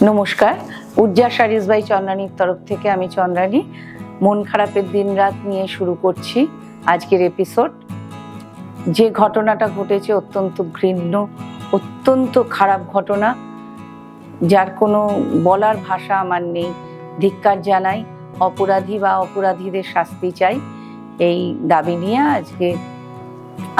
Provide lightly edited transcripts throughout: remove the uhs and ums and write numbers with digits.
নমস্কার, উজ্জা saris by চন্দ্রানীর তরফ থেকে আমি চন্দ্রানী মন খারাপের দিন রাত নিয়ে শুরু করছি আজকের এপিসোড। যে ঘটনাটা ঘটেছে অত্যন্ত ঘৃণ্য, অত্যন্ত খারাপ ঘটনা, যার কোনো বলার ভাষা আমার নেই। ধিক্কার জানাই, অপরাধী বা অপরাধীদের শাস্তি চাই, এই দাবি নিয়ে আজকে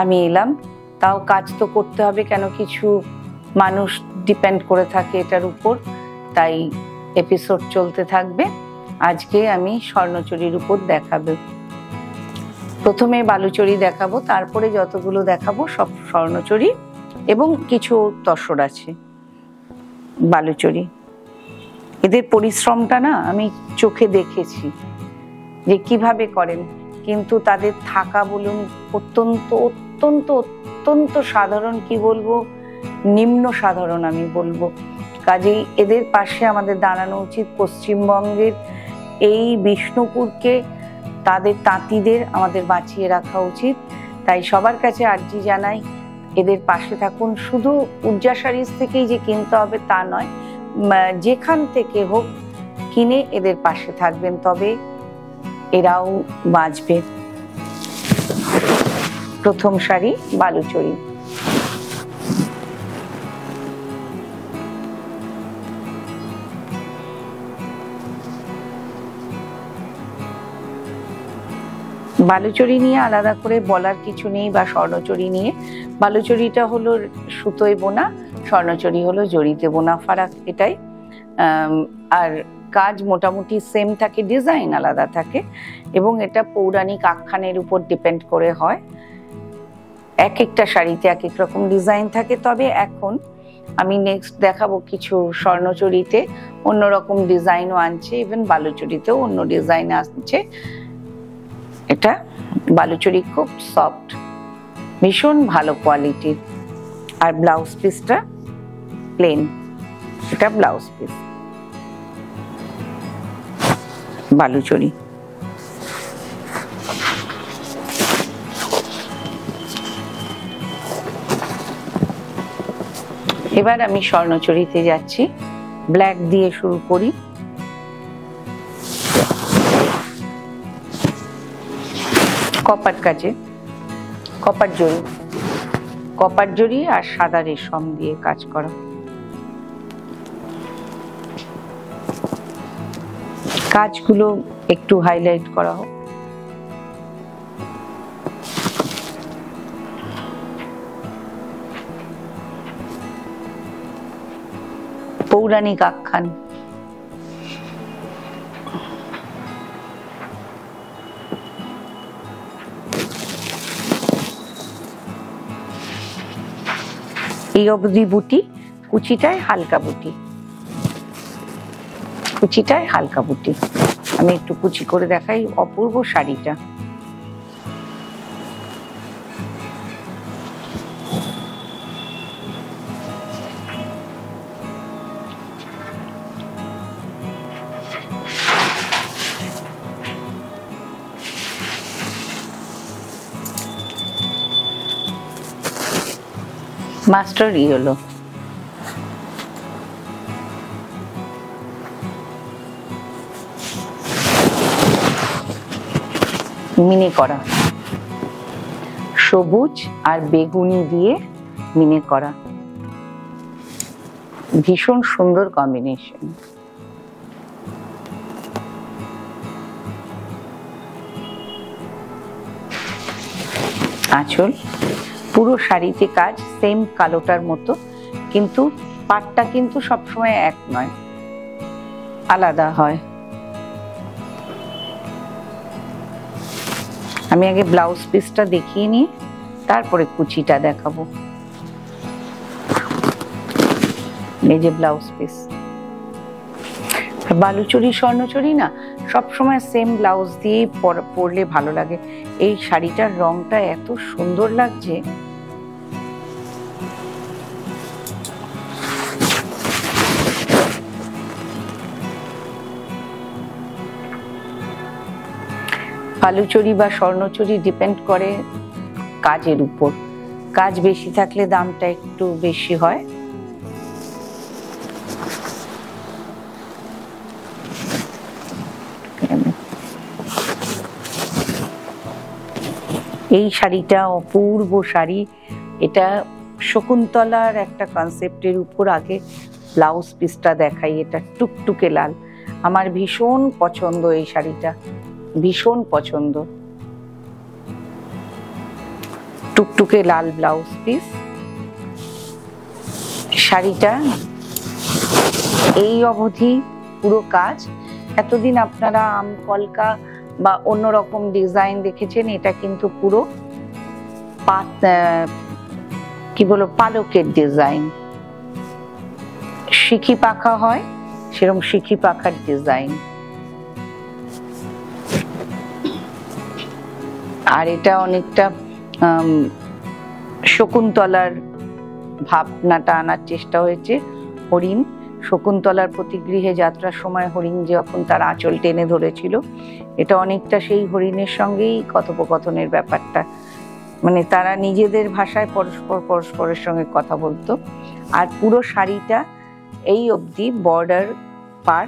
আমি এলাম। তাও কাজ তো করতে হবে, কেন কিছু মানুষ ডিপেন্ড করে থাকে এটার উপর, তাই এপিসোড চলতে থাকবে। আজকে আমি স্বর্ণচুরির উপর দেখাবো, প্রথমে বালুচরি দেখাবো, তারপরে যতগুলো দেখাবো সব স্বর্ণচুরি এবং কিছু তসর আছে। বালুচরি, এদের পরিশ্রমটা না আমি চোখে দেখেছি যে কিভাবে করেন, কিন্তু তাদের থাকা বলুন অত্যন্ত অত্যন্ত অত্যন্ত সাধারণ, কি বলবো, নিম্ন সাধারণ আমি বলবো। কাজেই এদের পাশে আমাদের দাঁড়ানো উচিত। পশ্চিমবঙ্গের এই বিষ্ণুপুরকে, তাদের তাঁতিদের আমাদের বাঁচিয়ে রাখা উচিত। তাই সবার কাছে আর্জি জানাই, এদের পাশে থাকুন। শুধু উজ্জা শাড়িজ থেকেই যে কিনতে হবে তা নয়, যেখান থেকে হোক কিনে এদের পাশে থাকবেন, তবে এরাও বাঁচবে। প্রথম শাড়ি বালুচরি। বালুচরি নিয়ে আলাদা করে বলার কিছু নেই, বা স্বর্ণচরি নিয়ে। বালুচরিটা হলো সুতোয় বোনা, স্বর্ণচরি হলো জরিতে বোনা, ফারাক এটাই। আর কাজ মোটামুটি সেম থাকে, ডিজাইন আলাদা থাকে, এবং এটা পৌরাণিক আখ্যানের উপর ডিপেন্ড করে হয়। এক একটা শাড়িতে এক এক রকম ডিজাইন থাকে। তবে এখন আমি নেক্সট দেখাবো কিছু স্বর্ণচরিতে অন্যরকম ডিজাইনও আনছে, ইভেন বালুচরিতেও অন্য ডিজাইন আসছে। এটা বালুচরি খুব সফট, ভীষণ ভালো কোয়ালিটির। আর ব্লাউজ পিসটা প্লেন, এটা ব্লাউজ পিস বালুচরি। এবার আমি স্বর্ণচরিতে যাচ্ছি, ব্ল্যাক দিয়ে শুরু করি। কপার কাজে, কপার জরি আর সাদা রেশম দিয়ে কাজ করা। কাজগুলো একটু হাইলাইট করা হোক। পৌরাণিক আখ্যান। এই অবধি বুটি, কুচিটায় হালকা বুটি, কুচিটায় হালকা বুটি। আমি একটু কুচি করে দেখাই অপূর্ব শাড়িটা। মাস্টার ইয়েলো, মিনে করা, সবুজ আর বেগুনি দিয়ে মিনে করা, ভীষণ সুন্দর কম্বিনেশন। আঁচল, পুরো শাড়িতে কাজ সেম কালোটার মতো, কিন্তু পাটটা কিন্তু সবসময় এক নয়, আলাদা হয়। আমি আগে ব্লাউজ পিসটা দেখিয়ে নিই, তারপরে কুচিটা দেখাবো। এই যে ব্লাউজ পিস। বালুচরি স্বর্ণচরি না সবসময় সেম ব্লাউজ দিয়ে পরলে ভালো লাগে। এই শাড়িটার রংটা এত সুন্দর লাগছে। বালুচরি বা স্বর্ণচরি ডিপেন্ড করে কাজের উপর। কাজ বেশি থাকলে দামটা একটু বেশি হয়, এই শাড়িটা অপূর্ব শাড়ি। এটা শকুন্তলার একটা কনসেপ্টের উপর আগে ব্লাউজ পিসটা দেখাই। এটা টুকটুকে লাল, আমার ভীষণ পছন্দ এই শাড়িটা, ভীষণ পছন্দ। টুকটুকে লাল ব্লাউজ পিস। শাড়িটা এই অবধি পুরো কাজ। এতদিন আপনারা আমকলকা বা অন্যরকম ডিজাইন দেখেছেন, এটা কিন্তু পুরো কি বলো পালকের ডিজাইন, শিখি পাখা হয় সেরকম শিখি পাখার ডিজাইন। আর এটা অনেকটা শকুন্তলার ভাবনাটা আনার চেষ্টা হয়েছে। হরিণ, শকুন্তলার প্রতিগৃহে যাত্রার সময় হরিণ যখন তার আঁচল টেনে ধরেছিল, এটা অনেকটা সেই হরিণের সঙ্গেই কথোপকথনের ব্যাপারটা, মানে তারা নিজেদের ভাষায় পরস্পরের সঙ্গে কথা বলতো। আর পুরো শাড়িটা এই অবধি বর্ডার পার,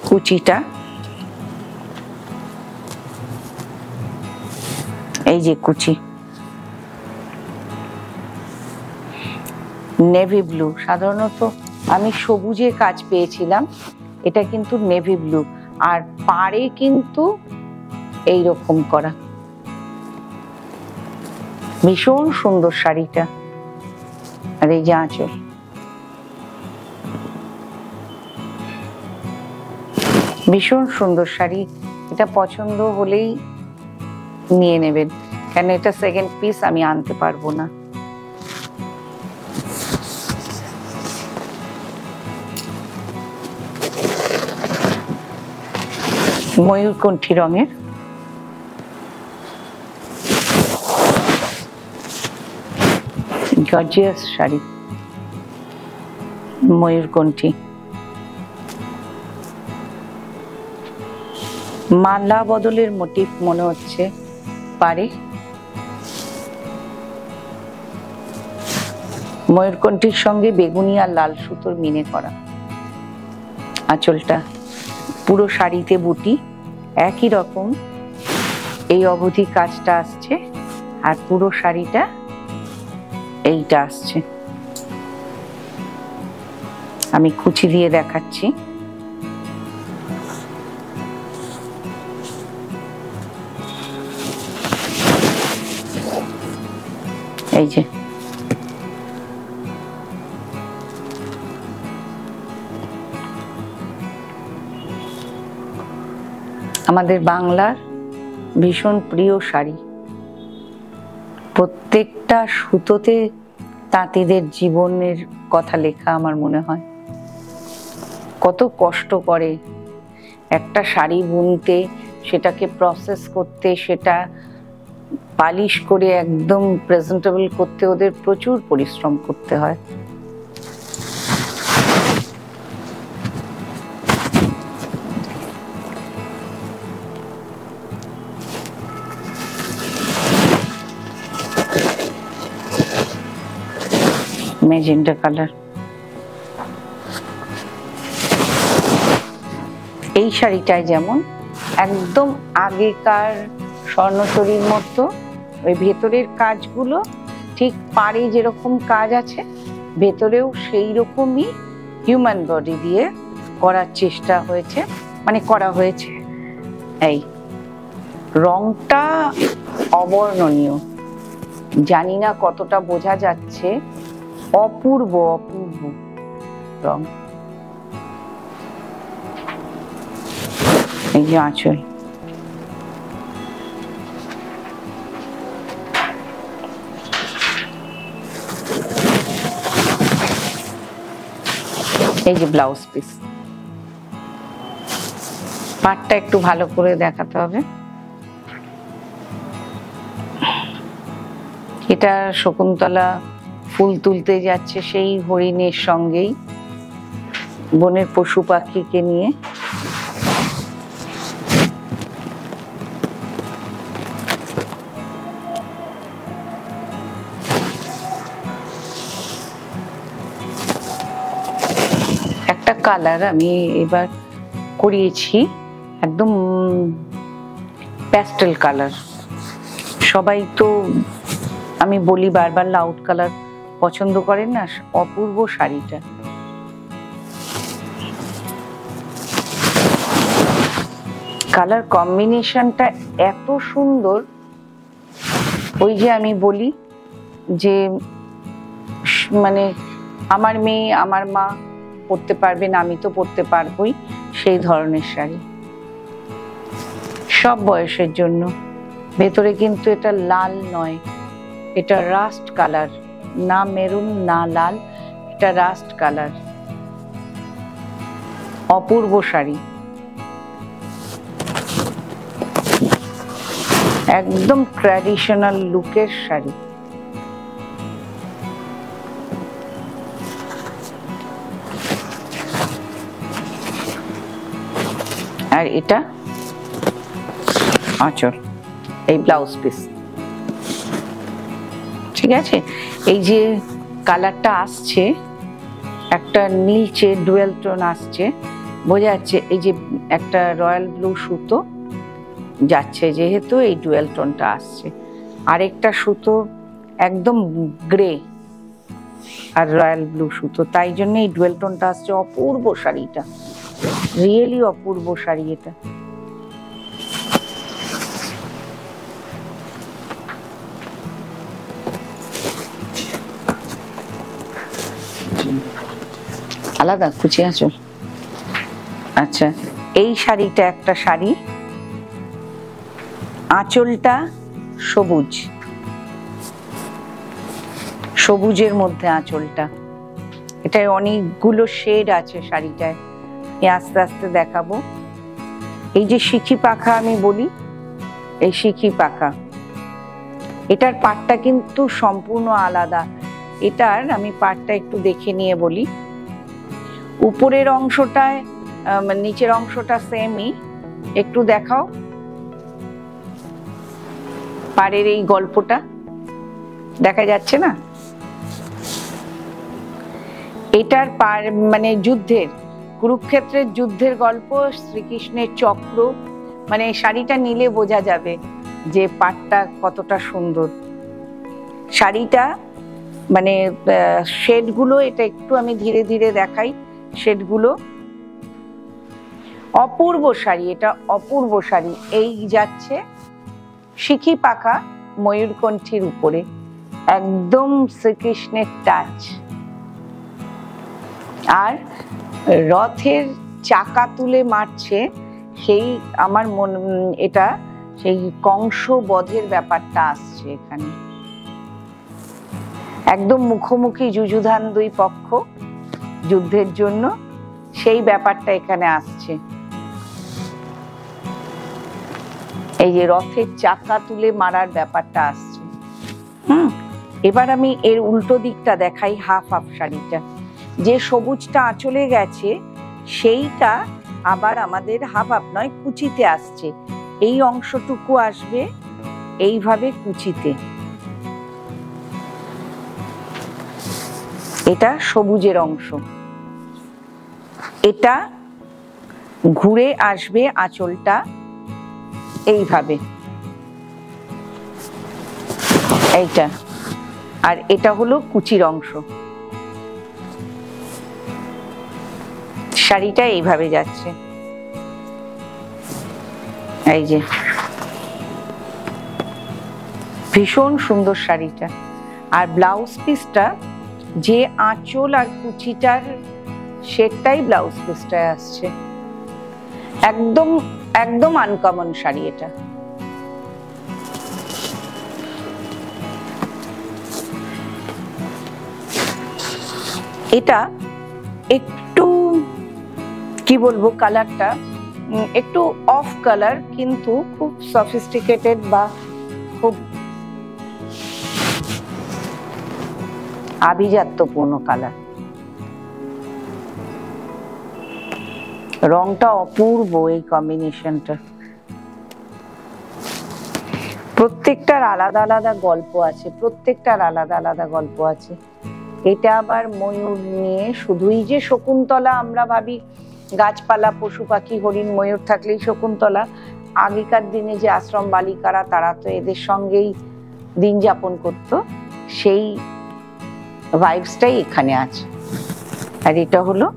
কুচিটা এই যে কুচি নেভি ব্লু। সাধারণত আমি সবুজে কাজ পেয়েছিলাম, এটা কিন্তু নেভি ব্লু। আর পাড়ে কিন্তু এইরকম করা, ভীষণ সুন্দর শাড়িটা। আর এই যে আঁচল, ভীষণ সুন্দর শাড়ি। এটা পছন্দ হলেই নিয়ে নেবেন, কেন এটা সেকেন্ড পিস আমি আনতে পারবো না। ময়ূরকণ্ঠী রঙের গর্জিয়াস শাড়ি, ময়ূরকণ্ঠী। মালা বদলের মোটিভ মনে হচ্ছে পারে। ময়ূরকণ্ঠীর সঙ্গে বেগুনি আর লাল সুতোর মিনে করা। আঁচলটা পুরো শাড়িতে বুটি একই রকম, এই অবধি কাজটা আসছে। আর পুরো শাড়িটা এইটা আসছে। আমি কুচি দিয়ে দেখাচ্ছি। এই যে আমাদের বাংলার ভীষণ প্রিয় শাড়ি। প্রত্যেকটা সুতোতে তাঁতিদের জীবনের কথা লেখা আমার মনে হয়। কত কষ্ট করে একটা শাড়ি বুনতে, সেটাকে প্রসেস করতে, সেটা পালিশ করে একদম প্রেজেন্টেবল করতে ওদের প্রচুর পরিশ্রম করতে হয়। Magenta colour. এই শাড়িটায় যেমন একদম আগেকার স্বর্ণচরীর মতো ওই ভেতরের কাজগুলো ঠিক পাড়ে যেরকম কাজ আছে, ভেতরেও সেই রকমই হিউম্যান বডি দিয়ে করার চেষ্টা হয়েছে, মানে করা হয়েছে। এই রংটা অবর্ণনীয়, জানি না কতটা বোঝা যাচ্ছে, অপূর্ব অপূর্ব রং। এই যে আঁচল, এই যে ব্লাউজ পিস। পাটটা একটু ভালো করে দেখাতে হবে। এটা শকুন্তলা ফুল তুলতে যাচ্ছে সেই হরিণের সঙ্গেই, বনের পশু পাখিকে নিয়ে। একটা কালার আমি এবার করিয়েছি, একদম প্যাস্টেল কালার। সবাই তো আমি বলি বারবার লাউড কালার পছন্দ করেন না। অপূর্ব শাড়িটা। কালার কম্বিনেশনটা এত সুন্দর। ওই যে আমি বলি যে মানে আমার মেয়ে আমার মা পরতে পারবেন, আমি তো পরতে পারবোই, সেই ধরনের শাড়ি সব বয়সের জন্য। ভেতরে কিন্তু এটা লাল নয়, এটা রাস্ট কালার, না মেরুন না লাল, এটা রাস্ট কালার। অপূর্ব শাড়ি, একদম ট্র্যাডিশনাল লুকের শাড়ি। আর এটা আঁচল, এই ব্লাউজ পিস। ঠিক আছে, এই যে কালারটা আসছে একটা নীলচে ডুয়েল টোন আসছে, বোঝা যাচ্ছে এই যে একটা রয়্যাল ব্লু সুতো যাচ্ছে, যেহেতু এই ডুয়েল টোনটা আসছে। আরেকটা সুতো একদম গ্রে আর রয়্যাল ব্লু সুতো, তাই জন্য এই ডুয়েল টোনটা আসছে। অপূর্ব শাড়িটা, রিয়েলি অপূর্ব শাড়ি এটা। আলাদা কুচি আঁচল। আচ্ছা, এই শাড়িটা একটা শাড়ি, আঁচলটা সবুজ, সবুজের মধ্যে আঁচলটা। এটায় অনেকগুলো শেড আছে শাড়িটায়, আস্তে আস্তে দেখাবো। এই যে শিখি পাখা আমি বলি, এই শিখি পাখা, এটার পাটটা কিন্তু সম্পূর্ণ আলাদা। এটার আমি পাটটা একটু দেখে নিয়ে বলি। উপরের অংশটায় নিচের অংশটা সেমই, একটু দেখাও পাড়ের এই গল্পটা দেখা যাচ্ছে না? এটার মানে যুদ্ধের, কুরুক্ষেত্রের যুদ্ধের গল্প, শ্রীকৃষ্ণের চক্র, মানে শাড়িটা নিলে বোঝা যাবে যে পাটটা কতটা সুন্দর। শাড়িটা মানে শেডগুলো, এটা একটু আমি ধীরে ধীরে দেখাই শেডগুলো। অপূর্ব শাড়ি এটা, অপূর্ব শাড়ি। এই যাচ্ছে শিখি পাখা ময়ূরকণ্ঠীর উপরে, একদম শ্রীকৃষ্ণের টাচ। আর রথের চাকা তুলে মারছে, সেই আমার এটা সেই কংস বধের ব্যাপারটা আসছে এখানে। একদম মুখোমুখি যুযুধান দুই পক্ষ যুদ্ধের জন্য, সেই ব্যাপারটা এখানে আসছে। এই যে রথের চাকা তুলে মারার ব্যাপারটা আসছে। এবার আমি এর উল্টো দিকটা দেখাই, হাফ হাফ শাড়িটা। যে সবুজটা আঁচলে গেছে সেইটা আবার আমাদের হাফ হাফ নয়, কুচিতে আসছে। এই অংশটুকু আসবে এইভাবে কুচিতে। এটা সবুজের অংশ, এটা ঘুরে আসবে আঁচলটা এইভাবে, এইটা। আর এটা হলো কুচির অংশ। শাড়িটা এইভাবে যাচ্ছে, এই যে ভীষণ সুন্দর শাড়িটা। আর ব্লাউজ পিসটা যে আঁচল আর কুচিটার সেটাই ব্লাউজ পিসটায় আসছে। একদম একদম আনকমন শাড়ি এটা। এটা একটু কি বলবো, কালারটা একটু অফ কালার, কিন্তু খুব সফিস্টিকেটেড বা খুব আভিজাত্যপূর্ণ কালার। রংটা অপূর্ব, এই কম্বিনেশনটা। প্রত্যেকটার আলাদা আলাদা গল্প আছে, প্রত্যেকটার আলাদা আলাদা গল্প আছে। এটা আবার ময়ূর নিয়ে, শুধুই যে শকুন্তলা আমরা ভাবি গাছপালা পশু পাখি হরিণ ময়ূর থাকলেই শকুন্তলা, আগেকার দিনে যে আশ্রম বালিকারা, তারা তো এদের সঙ্গেই দিন যাপন করত, সেই ভাইবসটাই এখানে আছে। আর এটা হলো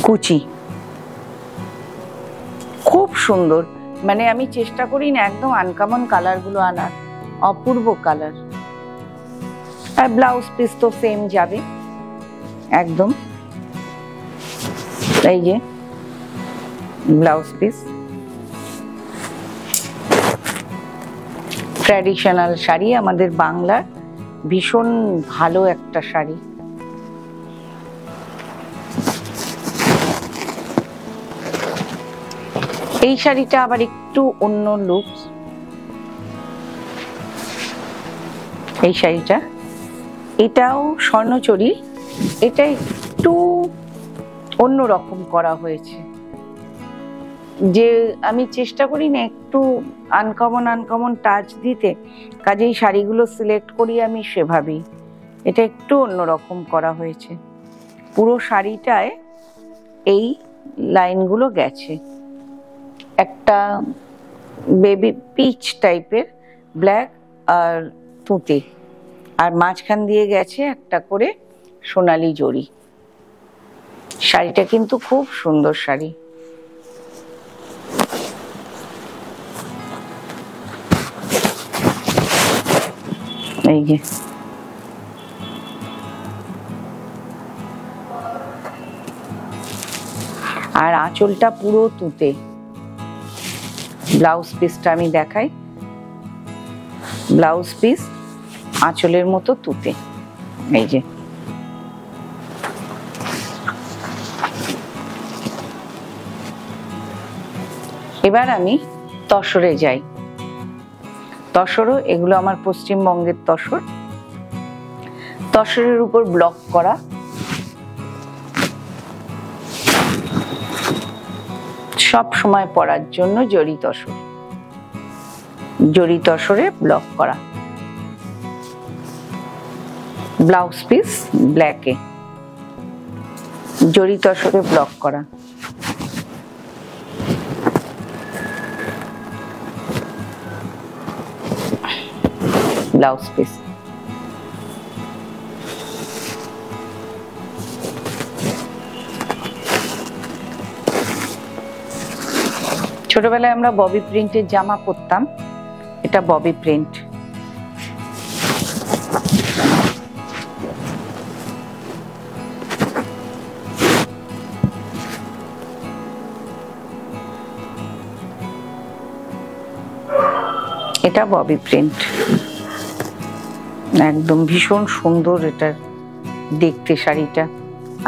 কুচি, খুব সুন্দর। মানে আমি চেষ্টা করি না একদম আনকমন কালার গুলো আনার, অপূর্ব কালার। আর ব্লাউজ পিস তো সেম যাবে একদম। এই যে ব্লাউজ পিস, ট্র্যাডিশনাল শাড়ি, আমাদের বাংলার ভীষণ ভালো একটা শাড়ি। এই শাড়িটা আবার একটু অন্য লুক। এই শাড়িটা, এটাও স্বর্ণচরী, এটা একটু অন্যরকম করা হয়েছে। যে আমি চেষ্টা করি না একটু আনকমন টাচ দিতে, কাজেই শাড়িগুলো সিলেক্ট করি আমি সেভাবেই। এটা একটু অন্যরকম করা হয়েছে। পুরো শাড়িটায় এই লাইনগুলো গেছে, একটা বেবি পিচ টাইপের ব্ল্যাক আর তুঁতে, আর মাঝখান দিয়ে গেছে একটা করে সোনালী জড়ি। শাড়িটা কিন্তু খুব সুন্দর শাড়ি। এই যে আর আঁচলটা পুরো তুঁতে। ব্লাউজ পিসটা আমি দেখাই, ব্লাউজ পিস আঁচলের মতো তুঁতে। এই যে এবার আমি তসরে যাই। তসরও এগুলো আমার পশ্চিমবঙ্গের তসর। তসরের উপর ব্লক করা, সব সময় পরার জন্য জরি তসর, জরি তসরে ব্লক করা। ব্লাউজ পিস ব্ল্যাকে, জরি তসরে ব্লক করা। ব্লাউজ পিস ছোটবেলায় আমরা ববি প্রিন্টের জামা পরতাম, এটা ববি প্রিন্ট। এটা ববি প্রিন্ট, একদম ভীষণ সুন্দর এটা দেখতে শাড়িটা।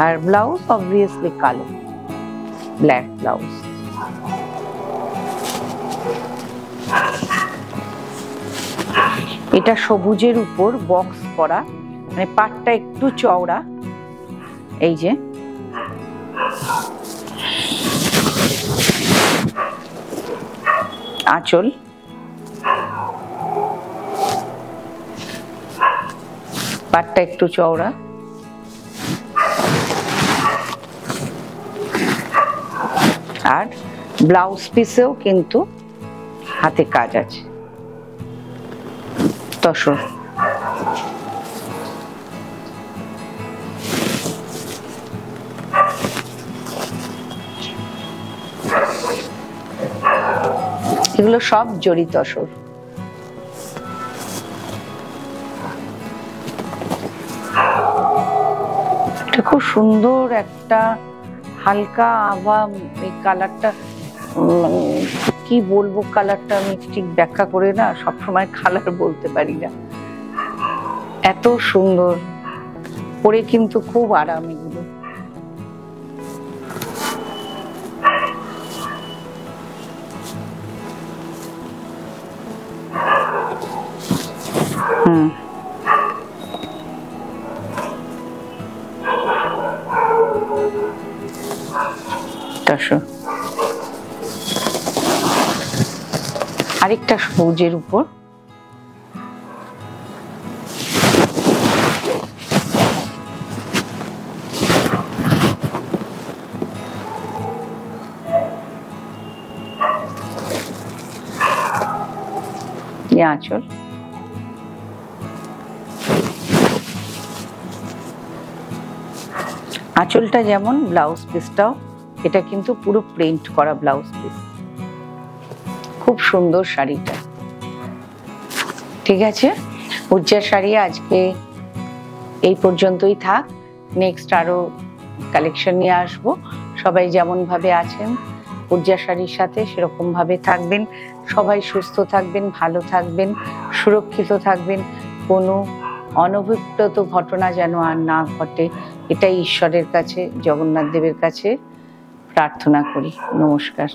আর ব্লাউজ অবভিয়াসলি কালো, ব্ল্যাক ব্লাউজ। এটা সবুজের উপর বক্স করা, মানে পাটটা একটু চওড়া। এই যে আঁচল, পাটটা একটু চওড়া, আর ব্লাউজ পিসেও কিন্তু হাতে কাজ আছে। তসর এগুলো সব জরি তসর। এটা খুব সুন্দর একটা হালকা আভা, এই কালারটা কি বলবো, কালারটা আমি ঠিক ব্যাখ্যা করে না সবসময় কালার বলতে পারি না, এত সুন্দর পরে, কিন্তু খুব আরাম এগুলো। আরেকটা সবুজের উপর আঁচল। আঁচলটা যেমন, ব্লাউজ পিসটাও এটা কিন্তু পুরো প্রিন্ট করা ব্লাউজ পিস। খুব সুন্দর শাড়িটা। ঠিক আছে, উজ্জার শাড়ি আজকে এই পর্যন্তই থাক। নেক্সট আরো কালেকশন নিয়ে আসবো। সবাই যেমন ভাবে আছেন উজ্জা শাড়ির সাথে সেরকম ভাবে থাকবেন। সবাই সুস্থ থাকবেন, ভালো থাকবেন, সুরক্ষিত থাকবেন। কোনো অনভিপ্রেত ঘটনা যেন আর না ঘটে, এটাই ঈশ্বরের কাছে, জগন্নাথ দেবের কাছে প্রার্থনা করি। নমস্কার।